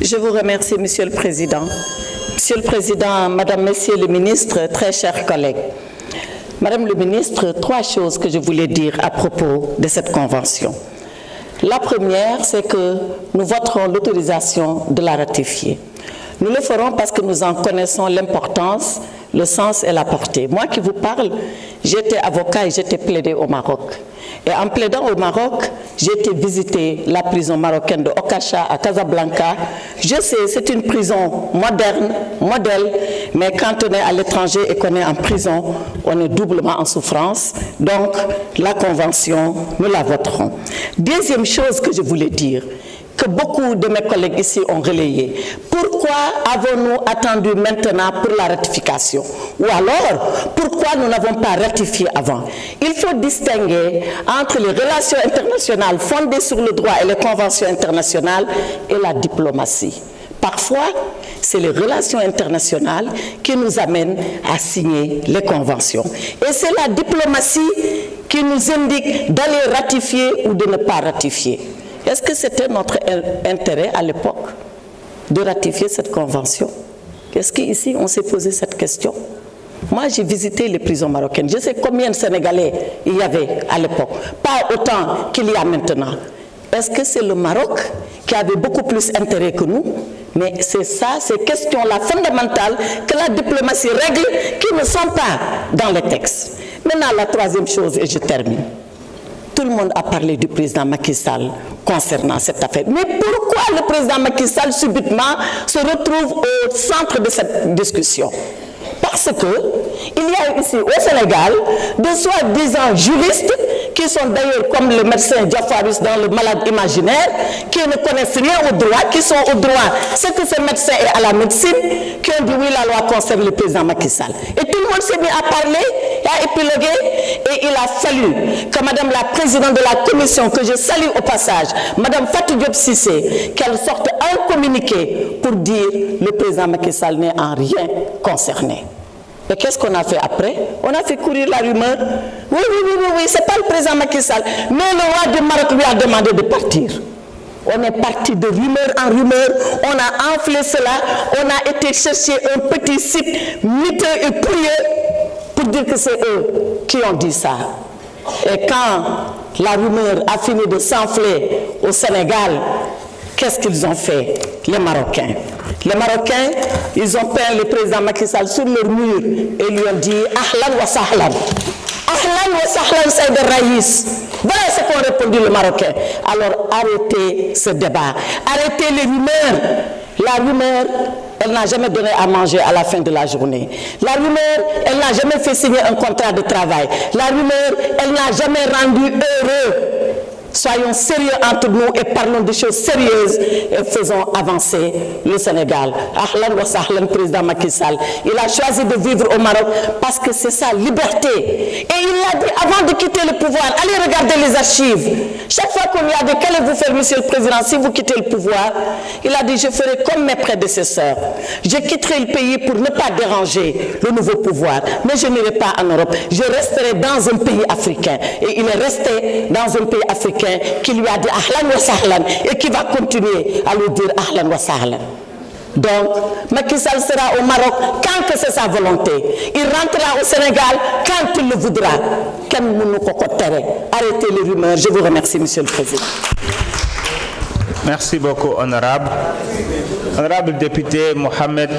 Je vous remercie, Monsieur le Président. Monsieur le Président, Madame, Messieurs les ministres, très chers collègues. Madame le ministre, 3 choses que je voulais dire à propos de cette convention. La première, c'est que nous voterons l'autorisation de la ratifier. Nous le ferons parce que nous en connaissons l'importance, le sens et la portée. Moi qui vous parle, j'étais avocat et j'étais plaidé au Maroc. Et en plaidant au Maroc, j'ai été visiter la prison marocaine de Okacha à Casablanca. Je sais, c'est une prison moderne, modèle, mais quand on est à l'étranger et qu'on est en prison, on est doublement en souffrance. Donc, la convention, nous la voterons. Deuxième chose que je voulais dire, que beaucoup de mes collègues ici ont relayé. Pourquoi avons-nous attendu maintenant pour la ratification? Ou alors, pourquoi nous n'avons pas ratifié avant? Il faut distinguer entre les relations internationales fondées sur le droit et les conventions internationales et la diplomatie. Parfois, c'est les relations internationales qui nous amènent à signer les conventions. Et c'est la diplomatie qui nous indique d'aller ratifier ou de ne pas ratifier. Est-ce que c'était notre intérêt à l'époque de ratifier cette convention? Est-ce qu'ici on s'est posé cette question? Moi j'ai visité les prisons marocaines, je sais combien de Sénégalais il y avait à l'époque, pas autant qu'il y a maintenant. Est-ce que c'est le Maroc qui avait beaucoup plus intérêt que nous? Mais c'est ça, ces questions-là fondamentales que la diplomatie règle, qui ne sont pas dans les textes. Maintenant la troisième chose, et je termine. Tout le monde a parlé du président Macky Sall concernant cette affaire. Mais pourquoi le président Macky Sall subitement se retrouve au centre de cette discussion? Parce qu'il y a ici au Sénégal de soi-disant juristes qui sont d'ailleurs comme le médecin Diafaris dans Le Malade imaginaire, qui ne connaissent rien au droit, qui sont au droit, ce que ce médecin est à la médecine, qui ont dit oui, la loi concerne le président Macky Sall. Et tout le monde s'est mis à parler, à épiloguer, et il a fallu que Madame la Présidente de la Commission, que je salue au passage, Madame Fatou Diop Cissé, qu'elle sorte un communiqué pour dire le président Macky Sall n'est en rien concerné. Et qu'est-ce qu'on a fait après? On a fait courir la rumeur. Oui, c'est pas le président Macky Sall. Mais le roi du Maroc lui a demandé de partir. On est parti de rumeur en rumeur, on a enflé cela, on a été chercher un petit site miteux et pouilleux pour dire que c'est eux qui ont dit ça. Et quand la rumeur a fini de s'enfler au Sénégal, qu'est-ce qu'ils ont fait, les Marocains? Les Marocains, ils ont peint le président Macky Sall sur leur mur et lui ont dit « Ahlan wa sahlan ». Ahlan wa sahlan, c'est de Raïs. Voilà ce qu'ont répondu les Marocains. Alors arrêtez ce débat, arrêtez les rumeurs. La rumeur, elle n'a jamais donné à manger à la fin de la journée. La rumeur, elle n'a jamais fait signer un contrat de travail. La rumeur, elle n'a jamais rendu heureux. Soyons sérieux entre nous et parlons de choses sérieuses et faisons avancer le Sénégal. Ahlan wa sahlan, président Macky Sall. Il a choisi de vivre au Maroc parce que c'est sa liberté. Et il l'a dit avant de quitter le pouvoir. Allez regarder les archives. Chaque fois qu'on lui a dit qu'allez-vous faire, Monsieur le Président, si vous quittez le pouvoir, il a dit je ferai comme mes prédécesseurs. Je quitterai le pays pour ne pas déranger le nouveau pouvoir. Mais je n'irai pas en Europe. Je resterai dans un pays africain. Et il est resté dans un pays africain qui lui a dit Ahlan wa sahlan et qui va continuer à lui dire Ahlan wa sahlan. Donc, Macky Sall sera au Maroc quand que c'est sa volonté. Il rentrera au Sénégal quand il le voudra. Arrêtez les rumeurs. Je vous remercie, Monsieur le Président. Merci beaucoup, honorable. Honorable député Mohamed